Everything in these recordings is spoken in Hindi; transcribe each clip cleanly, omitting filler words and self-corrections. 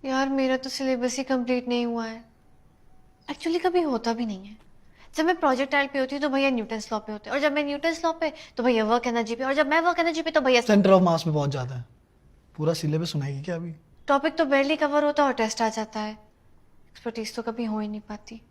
यार मेरा तो सिलेबस ही कंप्लीट नहीं हुआ है। एक्चुअली कभी होता भी नहीं है। जब मैं प्रोजेक्टाइल पे होती हूँ तो भैया न्यूटन्स लॉ पे होते हैं, और जब मैं न्यूटन्स लॉ पे तो भैया वर्क एनर्जी पे, और जब मैं वर्क एनर्जी पे तो भैया सेंटर ऑफ मास पे पहुंच जाता है। पूरा सिलेबस सुनाएगी क्या अभी? टॉपिक तो बेरली कवर होता है और टेस्ट आ जाता है। एक्सपर्टीज तो कभी हो ही नहीं पाती।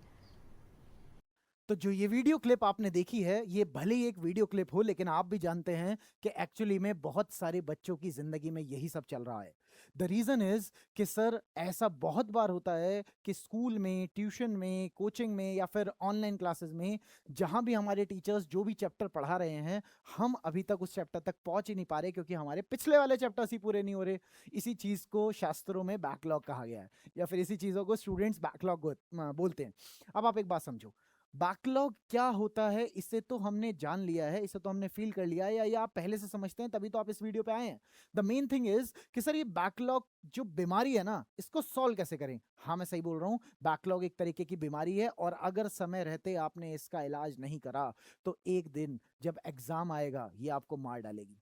तो जो ये वीडियो क्लिप आपने देखी है, ये भले ही एक वीडियो क्लिप हो, लेकिन आप भी जानते हैं कि एक्चुअली में बहुत सारे बच्चों की जिंदगी में यही सब चल रहा है। द रीजन इज कि सर ऐसा बहुत बार होता है कि स्कूल में, ट्यूशन में, कोचिंग में या फिर ऑनलाइन क्लासेस में, जहां भी हमारे टीचर्स जो भी चैप्टर पढ़ा रहे हैं, हम अभी तक उस चैप्टर तक पहुंच ही नहीं पा रहे क्योंकि हमारे पिछले वाले चैप्टर्स ही पूरे नहीं हो रहे। इसी चीज को शास्त्रों में बैकलॉग कहा गया है, या फिर इसी चीजों को स्टूडेंट्स बैकलॉग बोलते हैं। अब आप एक बात समझो, बैकलॉग क्या होता है इसे तो हमने जान लिया है, इसे तो हमने फील कर लिया है, या ये आप पहले से समझते हैं तभी तो आप इस वीडियो पे आए हैं। द मेन थिंग इज कि सर ये बैकलॉग जो बीमारी है ना, इसको सॉल्व कैसे करें। हाँ मैं सही बोल रहा हूं, बैकलॉग एक तरीके की बीमारी है, और अगर समय रहते आपने इसका इलाज नहीं करा तो एक दिन जब एग्जाम आएगा ये आपको मार डालेगी।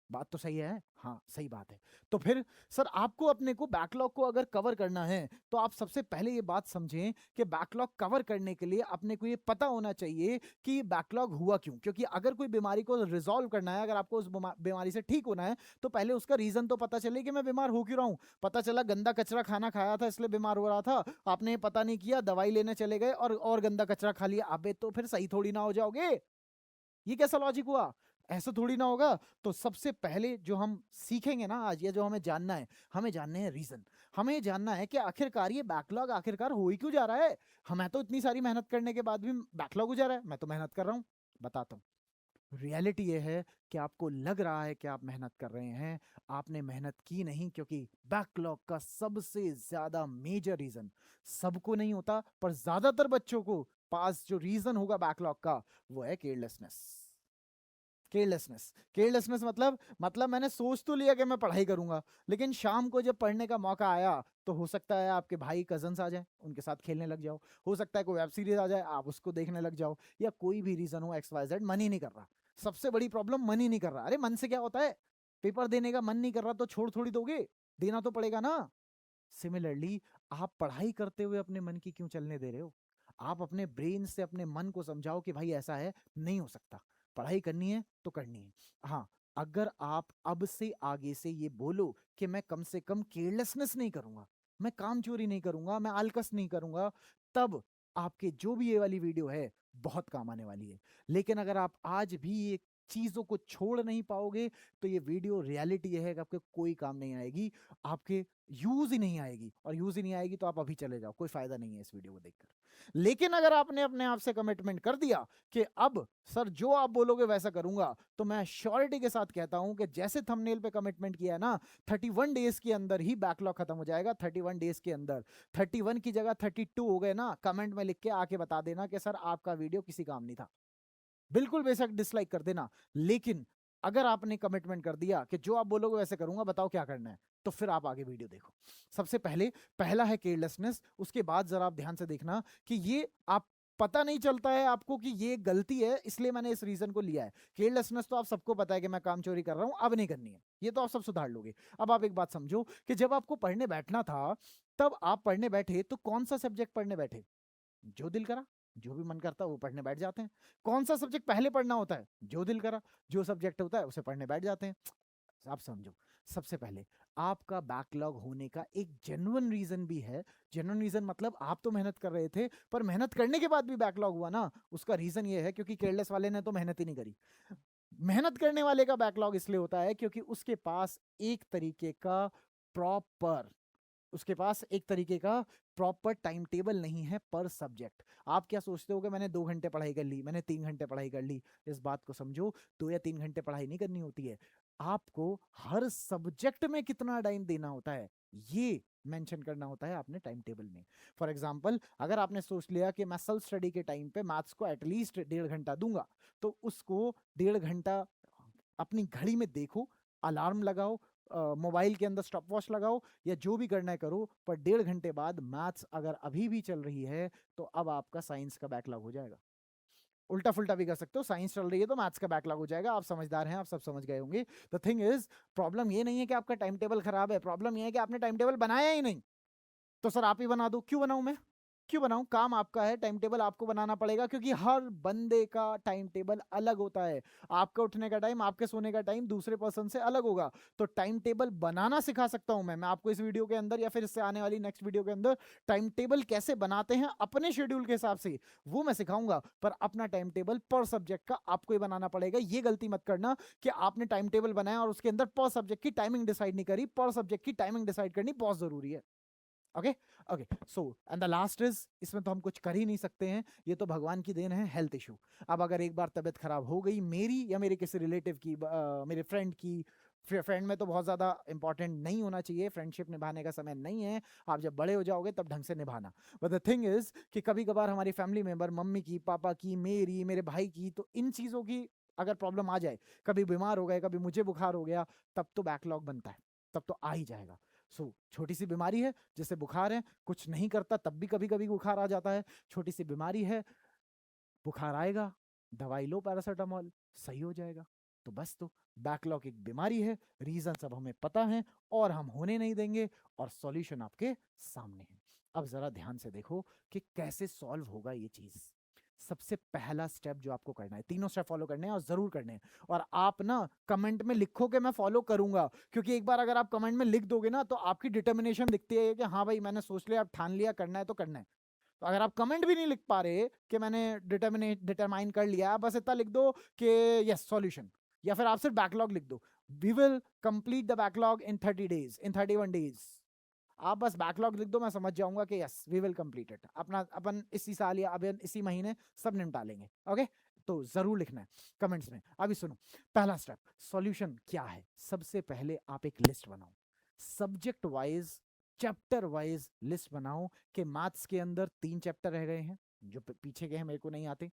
बात तो सही है, हाँ सही बात है। तो फिर सर आपको अपने को बैकलॉग को अगर कवर करना है तो आप सबसे पहले ये बात समझें कि बैकलॉग कवर करने के लिए अपने को ये पता होना चाहिए कि बैकलॉग हुआ क्यों। क्योंकि अगर कोई बीमारी को रिजॉल्व करना है, अगर आपको उस बीमारी से ठीक होना है, तो पहले उसका रीजन तो पता चले कि मैं बीमार हो क्यों रहा हूं। पता चला गंदा कचरा खाना खाया था इसलिए बीमार हो रहा था, आपने पता नहीं किया, दवाई लेने चले गए और गंदा कचरा खा लिया, अबे तो फिर सही थोड़ी ना हो जाओगे। ये कैसा लॉजिक हुआ? ऐसा थोड़ी ना होगा। तो सबसे पहले जो हम सीखेंगे ना आज, या जो हमें जानना है, हमें जानने हैं रीजन। हमें जानना है कि आखिरकार ये बैकलॉग आखिरकार हो ही क्यों जा रहा है। हमें तो इतनी सारी मेहनत करने के बाद भी बैकलॉग हो जा रहा है, मैं तो मेहनत कर रहा हूं। बताता हूं, रियलिटी ये है कि आपको लग रहा है कि आप मेहनत कर रहे हैं, आपने मेहनत की नहीं। क्योंकि बैकलॉग का सबसे ज्यादा मेजर रीजन सबको नहीं होता, पर ज्यादातर बच्चों को पास जो रीजन होगा बैकलॉग का, वो है केयरलेसनेस। केयरलेसनेस, केयरलेसनेस मतलब मैंने सोच तो लिया कि मैं पढ़ाई करूंगा, लेकिन शाम को जब पढ़ने का मौका आया तो हो सकता है आपके भाई कजन्स आ जाए, उनके साथ खेलने लग जाओ। हो सकता है कोई वेब सीरीज आ जाए, आप उसको देखने लग जाओ, या कोई भी रीजन हो एक्स वाई जेड, मन ही नहीं कर रहा। सबसे बड़ी प्रॉब्लम मन ही नहीं कर रहा। अरे मन से क्या होता है, पेपर देने का मन नहीं कर रहा तो छोड़ थोड़ी दोगे, देना तो पड़ेगा ना। सिमिलरली आप पढ़ाई करते हुए अपने मन की क्यों चलने दे रहे हो। आप अपने ब्रेन से अपने मन को समझाओ कि भाई ऐसा है, नहीं हो सकता, पढ़ाई करनी है तो करनी है। हाँ, अगर आप अब से आगे से ये बोलो कि मैं कम से कम केयरलेसनेस नहीं करूंगा, मैं काम चोरी नहीं करूंगा, मैं आलकस नहीं करूंगा, तब आपके जो भी ये वाली वीडियो है बहुत काम आने वाली है। लेकिन अगर आप आज भी ये चीजों को छोड़ नहीं पाओगे तो ये वीडियो, रियलिटी है कि आपके कोई काम नहीं आएगी, आपके यूज ही नहीं आएगी। और यूज ही नहीं आएगी तो आप अभी चले जाओ, कोई फायदा नहीं है इस वीडियो को देखकर। लेकिन अगर आपने अपने आप से कमिटमेंट कर दिया कि अब सर जो आप बोलोगे वैसा करूंगा, तो मैं श्योरिटी के साथ कहता हूं कि जैसे थंबनेल पे कमिटमेंट किया है ना, 31 डेज के अंदर ही बैकलॉग खत्म हो जाएगा। 31 डेज के अंदर 31 की जगह 32 हो गए ना, कमेंट में लिख के आके बता देना कि सर आपका वीडियो किसी काम नहीं था। बिल्कुल बेशक डिसलाइक कर देना, लेकिन अगर आपने कमिटमेंट कर दिया कि जो आप बोलोगे वैसे करूंगा, बताओ क्या करना है, तो फिर आप आगे वीडियो देखो। सबसे पहले पहला है केयरलेसनेस। उसके बाद जरा आप ध्यान से देखना कि ये आप, पता नहीं चलता है आपको कि ये गलती है, इसलिए मैंने इस रीजन को लिया है। केयरलेसनेस तो आप सबको पता है कि मैं काम चोरी कर रहा हूं, अब नहीं करनी है, ये तो आप सब सुधार लोगे। अब आप एक बात समझो कि जब आपको पढ़ने बैठना था, तब आप पढ़ने बैठे तो कौन सा सब्जेक्ट पढ़ने बैठे? जो दिल करा, जो भी मन करता है वो पढ़ने बैठ जाते हैं। कौन सा सब्जेक्ट पहले पढ़ना होता है? जो दिल करा, जो सब्जेक्ट होता है उसे पढ़ने बैठ जाते हैं। आप समझो, सबसे पहले आपका बैकलॉग होने का एक जेन्युइन रीजन भी है। जेन्युइन रीजन मतलब आप तो मेहनत कर रहे थे, पर मेहनत करने के बाद भी बैकलॉग हुआ ना, उसका रीजन ये है क्योंकि केयरलेस वाले ने तो मेहनत ही नहीं करी। मेहनत करने वाले का बैकलॉग इसलिए होता है क्योंकि उसके पास एक तरीके का प्रॉपर उसके पास एक तरीके का प्रॉपर टाइम टेबल नहीं है पर सब्जेक्ट। आप क्या सोचते हो कि मैंने 2 घंटे पढ़ाई कर ली, मैंने 3 घंटे पढ़ाई कर ली? इस बात को समझो, 2 या 3 घंटे पढ़ाई नहीं करनी होती है, आपको हर सब्जेक्ट में कितना टाइम देना होता है ये मेंशन करना होता है आपने टाइम टेबल में। फॉर एग्जाम्पल, अगर आपने सोच लिया कि मैं सेल्फ स्टडी के टाइम पे मैथ्स को एटलीस्ट 1.5 घंटा दूंगा, तो उसको 1.5 घंटा अपनी घड़ी में देखो, अलार्म लगाओ, मोबाइल के अंदर स्टॉप वॉच लगाओ, या जो भी करना है करो, पर 1.5 घंटे बाद मैथ्स अगर अभी भी चल रही है तो अब आपका साइंस का बैकलॉग हो जाएगा। उल्टा फुल्टा भी कर सकते हो, साइंस चल रही है तो मैथ्स का बैकलॉग हो जाएगा। आप समझदार हैं, आप सब समझ गए होंगे। द थिंग इज, प्रॉब्लम ये नहीं है कि आपका टाइम टेबल खराब है, प्रॉब्लम ये है कि आपने टाइम टेबल बनाया ही नहीं। तो सर आप ही बना दो। क्यों बनाऊं मैं? क्यों बनाऊं? काम आपका है, टाइम टेबल आपको बनाना पड़ेगा, क्योंकि हर बंदे का टाइम टेबल अलग होता है। आपका उठने का टाइम, आपके सोने का टाइम दूसरे पर्सन से अलग होगा। तो टाइम टेबल बनाना सिखा सकता हूं मैं आपको इस वीडियो के अंदर, या फिर इससे आने वाली नेक्स्ट वीडियो के अंदर टाइम टेबल कैसे बनाते हैं अपने शेड्यूल के हिसाब से, वो मैं सिखाऊंगा। पर अपना टाइम टेबल पर सब्जेक्ट का आपको ही बनाना पड़ेगा। ये गलती मत करना कि आपने टाइम टेबल बनाया और उसके अंदर पर सब्जेक्ट की टाइमिंग डिसाइड नहीं करी। पर सब्जेक्ट की टाइमिंग डिसाइड करनी बहुत जरूरी है। Okay okay, so and the last is, इसमें तो हम कुछ कर ही नहीं सकते हैं, ये तो भगवान की देन है, हेल्थ इशू। अब अगर एक बार तबीयत खराब हो गई मेरी या मेरे किसी रिलेटिव की, मेरे फ्रेंड की, फ्रेंड में तो बहुत ज़्यादा इंपॉर्टेंट नहीं होना चाहिए, फ्रेंडशिप निभाने का समय नहीं है, आप जब बड़े हो जाओगे तब ढंग से निभाना। बट द थिंग इज कि कभी कभार हमारी फैमिली मेंबर, मम्मी की, पापा की, मेरी, मेरे भाई की, तो इन चीज़ों की अगर प्रॉब्लम आ जाए, कभी बीमार हो गए, कभी मुझे बुखार हो गया, तब तो बैकलॉग बनता है, तब तो आ ही जाएगा। सो छोटी सी बीमारी है, जैसे बुखार है, कुछ नहीं करता तब भी कभी कभी बुखार आ जाता है। छोटी सी बीमारी है, बुखार आएगा, दवाई लो पैरासीटामोल, सही हो जाएगा। तो बस, तो बैकलॉग एक बीमारी है, रीजन सब हमें पता है और हम होने नहीं देंगे, और सॉल्यूशन आपके सामने है। अब जरा ध्यान से देखो कि कैसे सॉल्व होगा ये चीज। सबसे पहला स्टेप जो आपको करना है, तीनों स्टेप फॉलो करने हैं और जरूर करने हैं। और आप ना कमेंट में लिखो कि मैं फॉलो करूंगा, क्योंकि एक बार अगर आप कमेंट में लिख दोगे ना तो आपकी डिटर्मिनेशन दिखती है कि हाँ भाई मैंने सोच लिया, अब ठान लिया, करना है तो करना है। तो अगर आप कमेंट भी नहीं लिख पा रहे कि मैंने डिटरमाइन कर लिया, बस इतना लिख दो कि यस सॉल्यूशन, या फिर आप सिर्फ बैकलॉग लिख दो, we will complete the backlog in 30 days, in 31 days. आप बस बैकलॉग लिख दो, मैं समझ जाऊंगा कि yes we will complete it. अपना अपन इसी साल या अपन इसी महीने सब निपटा लेंगे। ओके, तो जरूर लिखना है कमेंट्स में। अभी सुनो, पहला स्टेप सॉल्यूशन क्या है। सबसे पहले आप एक लिस्ट बनाओ, subject wise, chapter wise list बनाओ कि मैथ्स के अंदर 3 चैप्टर रह गए हैं जो पीछे गए हैं, मेरे को नहीं आते।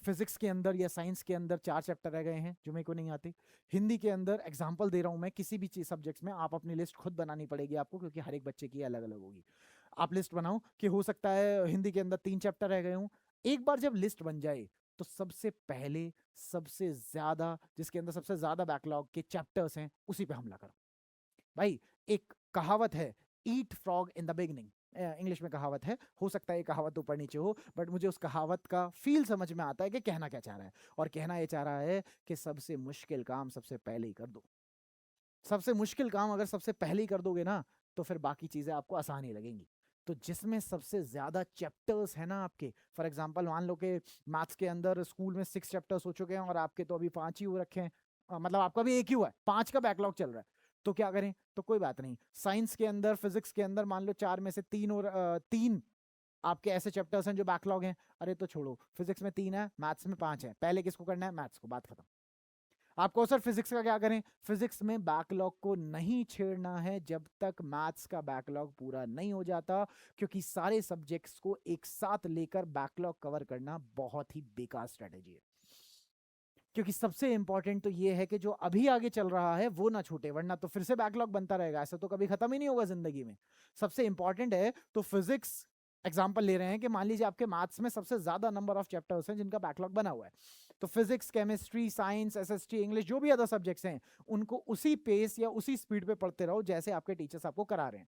फिजिक्स के अंदर या साइंस के अंदर 4 चैप्टर रह गए हैं जो मेरे को नहीं आते। हिंदी के अंदर, एग्जाम्पल दे रहा हूं मैं, किसी भी चीज सब्जेक्ट्स में आप अपनी लिस्ट खुद बनानी पड़ेगी आपको, क्योंकि हर एक बच्चे की अलग अलग होगी। आप लिस्ट बनाओ कि हो सकता है हिंदी के अंदर 3 चैप्टर रह गए हों। एक बार जब लिस्ट बन जाए तो सबसे पहले, सबसे ज्यादा, जिसके अंदर सबसे ज्यादा बैकलॉग के चैप्टर्स हैं, उसी पे हमला करो। भाई एक कहावत है, eat frog in the beginning, English में कहावत है, हो सकता है ये कहावत ऊपर नीचे हो, बट मुझे उस कहावत का फील समझ में आता है कि कहना क्या चाह रहा है। और कहना ये चाह रहा है कि सबसे मुश्किल काम सबसे पहले ही कर दो। सबसे मुश्किल काम अगर सबसे पहले ही कर दोगे ना, तो फिर बाकी चीजें आपको आसान ही लगेंगी। तो जिसमें सबसे ज्यादा चैप्टर्स है ना आपके, फॉर एग्जांपल मान लो कि मैथ्स के अंदर स्कूल में 6 चैप्टर्स हो चुके हैं और आपके तो अभी 5 ही हो रखे हैं, मतलब आपका भी एक ही हुआ है, 5 का बैकलॉग चल रहा है, तो क्या करें? तो कोई बात नहीं, साइंस के अंदर, फिजिक्स के अंदर मान लो 4 में से 3 और 3 आपके ऐसे चैप्टर्स हैं जो बैकलॉग हैं। अरे तो छोड़ो, फिजिक्स में 3 है, मैथ्स में 5 है, पहले किसको करना है? मैथ्स को, बात खत्म। आपको सर फिजिक्स का क्या करें? फिजिक्स में बैकलॉग को नहीं छेड़ना है जब तक मैथ्स का बैकलॉग पूरा नहीं हो जाता, क्योंकि सारे सब्जेक्ट्स को एक साथ लेकर बैकलॉग कवर करना बहुत ही बेकार स्ट्रेटेजी है। क्योंकि सबसे इंपॉर्टेंट तो ये है कि जो अभी आगे चल रहा है वो ना छूटे, वरना तो फिर से बैकलॉग बनता रहेगा, ऐसा तो कभी खत्म ही नहीं होगा जिंदगी में। सबसे इंपॉर्टेंट है तो फिजिक्स एग्जाम्पल ले रहे हैं कि मान लीजिए आपके मैथ्स में सबसे ज्यादा नंबर ऑफ चैप्टर्स हैं जिनका बैकलॉग बना हुआ है, तो physics, chemistry, science, SST, English, जो भी अदर सब्जेक्ट्स हैं, उनको उसी पेस या उसी स्पीड पे पढ़ते रहो जैसे आपके टीचर्स आपको करा रहे हैं।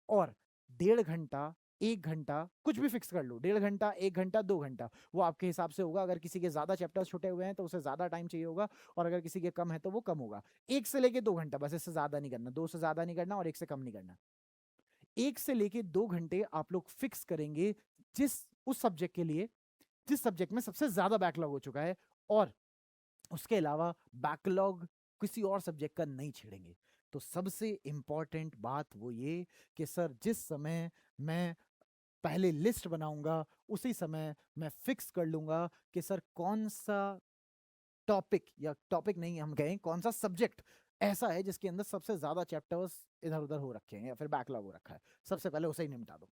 और 1.5 घंटा, 1 घंटा, कुछ भी फिक्स कर लो, 1.5 घंटा, 1 घंटा, 2 घंटा, वो आपके हिसाब से होगा। अगर किसी के ज्यादा चैप्टर्स छुटे हुए हैं तो उसे ज्यादा टाइम चाहिए होगा, और अगर किसी के कम है तो वो कम होगा। 1 से लेके 2 घंटा, बस, इससे ज्यादा नहीं करना, 2 से ज्यादा नहीं करना और 1 से कम नहीं करना। 1 से लेके 2 घंटे आप लोग फिक्स करेंगे उस सब्जेक्ट के लिए जिस सब्जेक्ट में सबसे ज्यादा बैकलॉग हो चुका है, और उसके अलावा बैकलॉग किसी और सब्जेक्ट का नहीं छेड़ेंगे। तो सबसे इंपॉर्टेंट बात वो ये कि सर जिस समय मैं पहले लिस्ट बनाऊंगा उसी समय मैं फिक्स कर लूंगा कि सर कौन सा टॉपिक, या टॉपिक नहीं हम कहें, कौन सा सब्जेक्ट ऐसा है जिसके अंदर सबसे ज्यादा चैप्टर्स इधर उधर हो रखे हैं या फिर बैकलॉग हो रखा है, सबसे पहले उसे ही निपटा दो।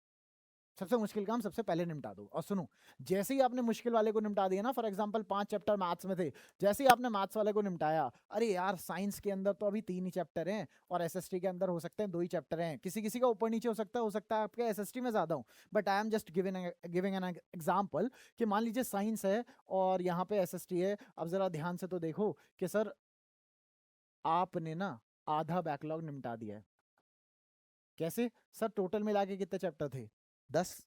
सबसे मुश्किल काम सबसे पहले निपटा दो। और सुनो, जैसे ही आपने मुश्किल वाले को निपटा दिया ना, फॉर एग्जांपल 5 चैप्टर मैथ्स में थे, जैसे ही आपने मैथ्स वाले को निपटाया, अरे यार साइंस के अंदर तो अभी 3 ही चैप्टर हैं और एसएसटी के अंदर हो सकते हैं 2 ही चैप्टर हैं, किसी किसी का ऊपर नीचे हो सकता है आपके एसएसटी में ज्यादा हो, but I am just giving an example कि मान लीजिए साइंस है और यहाँ पे एसएसटी है। अब जरा ध्यान से तो देखो कि सर आपने ना आधा बैकलॉग निपटा दिया है। कैसे सर? टोटल मिला के कितने चैप्टर थे? 10।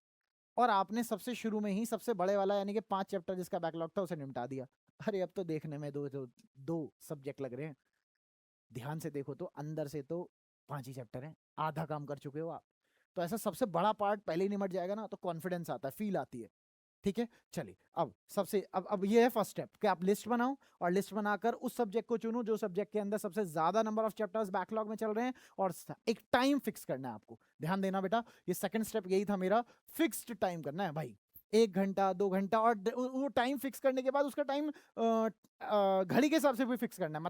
और आपने सबसे शुरू में ही सबसे बड़े वाला यानी कि 5 चैप्टर जिसका बैकलॉग था उसे निपटा दिया। अरे अब तो देखने में दो सब्जेक्ट लग रहे हैं, ध्यान से देखो तो अंदर से तो 5 ही चैप्टर हैं, आधा काम कर चुके हो आप। तो ऐसा सबसे बड़ा पार्ट पहले ही निपट जाएगा ना, तो कॉन्फिडेंस आता है, फील आती है। ठीक है, चलिए अब ये है फर्स्ट स्टेप कि आप लिस्ट बनाओ और लिस्ट बनाकर उस सब्जेक्ट को चुनो जो सब्जेक्ट के अंदर सबसे ज्यादा नंबर ऑफ चैप्टर्स बैकलॉग में चल रहे हैं, और एक टाइम फिक्स करना है आपको। ध्यान देना बेटा, ये सेकंड स्टेप यही था मेरा, फिक्स्ड टाइम करना है भाई, 1 घंटा 2 घंटा, और वो टाइम फिक्स करने के बाद उसका टाइम घड़ी के हिसाब से भी फिक्स करना है।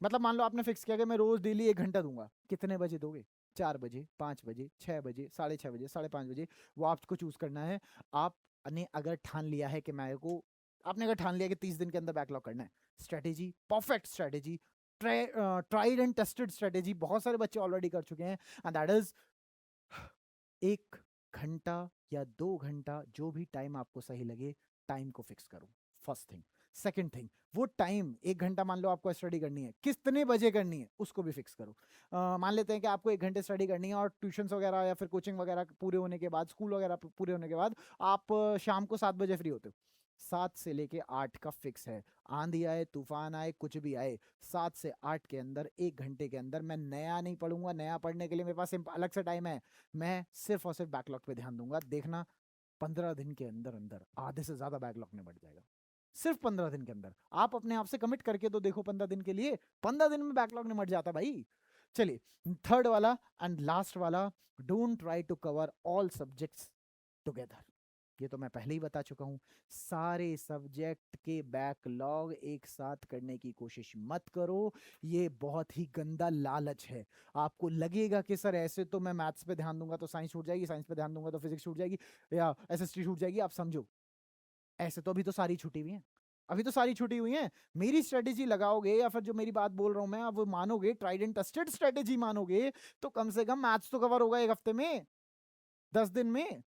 मतलब मान लो आपने फिक्स किया कि मैं रोज डेली 1 घंटा दूंगा, कितने बजे दोगे? 4 बजे, 5 बजे, 6 बजे, 6:30 बजे, 5:30 बजे, वो आपको चूज करना है। आपने अगर ठान लिया है कि आपने अगर ठान लिया कि 30 दिन के अंदर बैकलॉग करना है, strategy, perfect strategy, tried and tested strategy, बहुत सारे बच्चे ऑलरेडी कर चुके हैं, एंड दैट इज 1 घंटा या 2 घंटा, जो भी टाइम आपको सही लगे, टाइम को फिक्स करो। First thing. सेकंड थिंग, वो टाइम 1 घंटा मान लो आपको स्टडी करनी है, कितने बजे करनी है उसको भी फिक्स करो। मान लेते हैं कि आपको 1 घंटे स्टडी करनी है और ट्यूशंस वगैरह या फिर कोचिंग वगैरह पूरे होने के बाद, स्कूल वगैरह पूरे होने के बाद आप शाम को 7 बजे फ्री होते हो। 7 से लेके 8 का फिक्स है, आंधी आए तूफान आए कुछ भी आए, 7 से 8 के अंदर, 1 घंटे के अंदर मैं नया नहीं पढ़ूंगा। नया पढ़ने के लिए मेरे पास अलग से टाइम है, मैं सिर्फ और सिर्फ बैकलॉग पे ध्यान दूंगा। देखना 15 दिन के अंदर अंदर आधे से ज्यादा बैकलॉग में बढ़ जाएगा, सिर्फ 15 दिन के अंदर। आप अपने आप से कमिट करके तो देखो, 15 दिन के लिए, 15 दिन में बैकलॉग निमट जाता भाई। चलिए थर्ड वाला एंड लास्ट वाला, don't try to cover all subjects together. ये तो मैं पहले ही बता चुका हूं, सारे सब्जेक्ट के बैकलॉग एक साथ करने की कोशिश मत करो। ये बहुत ही गंदा लालच है। आपको लगेगा कि सर ऐसे तो मैं मैथ्स पे ध्यान दूंगा तो साइंस छूट जाएगी, साइंस पे ध्यान दूंगा तो फिजिक्स छूट जाएगी, या एसएसटी छूट जाएगी। आप समझो, ऐसे तो अभी तो सारी छुट्टी हुई है, अभी तो सारी छुट्टी हुई है। मेरी स्ट्रेटेजी लगाओगे या फिर जो मेरी बात बोल रहा हूं मैं, अब वो मानोगे, ट्राइड एंड टेस्टेड स्ट्रेटेजी मानोगे, तो कम से कम मैथ्स तो कवर होगा 1 हफ्ते में, 10 दिन में।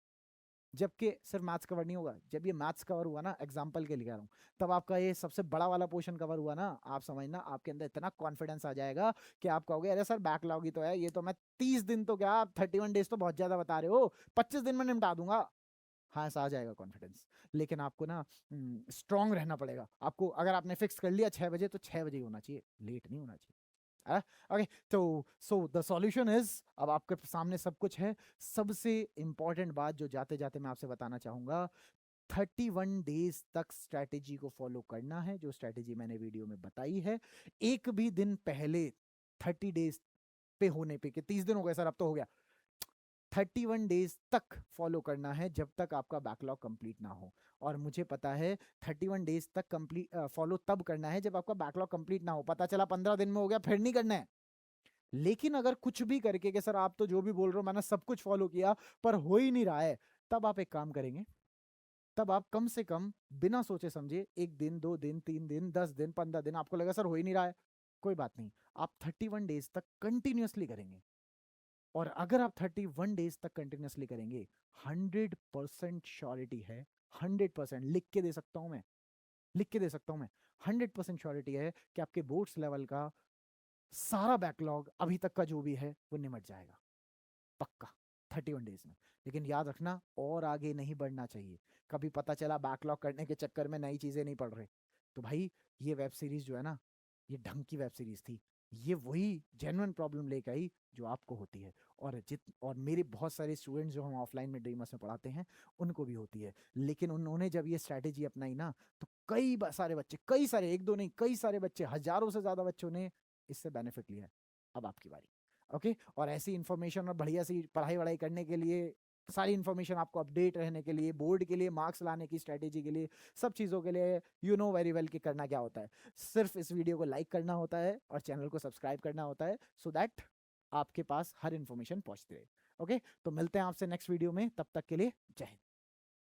जबकि सिर्फ मैथ्स कवर नहीं होगा, जब ये मैथ्स कवर हुआ ना, एग्जांपल के लिए कह रहा हूं, तब आपका ये सबसे बड़ा वाला पोर्शन कवर हुआ ना, आप समझना आपके अंदर इतना कॉन्फिडेंस आ जाएगा कि आप कहोगे अरे सर बैकलॉग ही तो है, ये तो मैं 30 दिन तो क्या, 31 डेज तो बहुत ज्यादा बता रहे हो, 25 दिन में निपटा दूंगा। हाँ, ऐसा आ जाएगा कॉन्फिडेंस, लेकिन आपको ना स्ट्रांग रहना पड़ेगा। आपको अगर आपने फिक्स कर लिया 6 बजे, तो 6 बजे ही होना चाहिए, लेट नहीं होना चाहिए। ओके, तो सो द सॉल्यूशन इज, अब आपके सामने सब कुछ है। सबसे इंपॉर्टेंट बात जो जाते जाते मैं आपसे बताना चाहूंगा, 31 डेज तक स्ट्रैटेजी को फॉलो करना है, जो स्ट्रैटेजी मैंने वीडियो में बताई है। एक भी दिन पहले 30 डेज पे होने पे, कि 30 दिन हो गए सर अब तो हो गया, 31 डेज तक फॉलो करना है, जब तक आपका बैकलॉग कंप्लीट ना हो। और मुझे पता है 31 डेज तक कंप्लीट फॉलो तब करना है जब आपका बैकलॉग कंप्लीट ना हो। पता चला 15 दिन में हो गया, फिर नहीं करना है। लेकिन अगर कुछ भी करके कि सर आप तो जो भी बोल रहे हो मैंने सब कुछ फॉलो किया पर हो ही नहीं रहा है, तब आप एक काम करेंगे, तब आप कम से कम बिना सोचे समझे 1 दिन 2 दिन 3 दिन 10 दिन 15 दिन, आपको लगा सर हो ही नहीं रहा है, कोई बात नहीं, आप 31 डेज तक कंटिन्यूअसली करेंगे। और अगर आप 31 डेज तक कंटिन्यूअसली करेंगे, 100% श्योरिटी है, 100% लिख के दे सकता हूं मैं, लिख के दे सकता हूं मैं, 100% श्योरिटी है कि आपके बोर्ड्स लेवल का सारा बैकलॉग अभी तक का जो भी है वो निमट जाएगा, पक्का 31 डेज में। लेकिन याद रखना, और आगे नहीं बढ़ना चाहिए। कभी पता चला बैकलॉग करने के चक्कर में नई चीजें नहीं पढ़ रहे, तो भाई ये वेब सीरीज जो है ना, ये ढंग की वेब सीरीज थी, ये वही जेन्युइन प्रॉब्लम लेकर आई जो आपको होती है, और मेरे बहुत सारे स्टूडेंट्स जो हम ऑफलाइन में ड्रीमर्स में पढ़ाते हैं उनको भी होती है। लेकिन उन्होंने जब ये स्ट्रैटेजी अपनाई ना, तो सारे बच्चे, कई सारे, एक दो नहीं, कई सारे बच्चे, हजारों से ज्यादा बच्चों ने इससे बेनिफिट लिया है। अब आपकी बारी। ओके, और ऐसी इंफॉर्मेशन और बढ़िया सी पढ़ाई वढ़ाई करने के लिए, सारी इंफॉर्मेशन आपको अपडेट रहने के लिए, बोर्ड के लिए मार्क्स लाने की स्ट्रेटेजी के लिए, सब चीज़ों के लिए, यू नो वेरी वेल कि करना क्या होता है। सिर्फ इस वीडियो को लाइक करना होता है और चैनल को सब्सक्राइब करना होता है, सो दैट आपके पास हर इंफॉर्मेशन पहुंचती रहे। ओके, तो मिलते हैं आपसे नेक्स्ट वीडियो में, तब तक के लिए जय हिंद।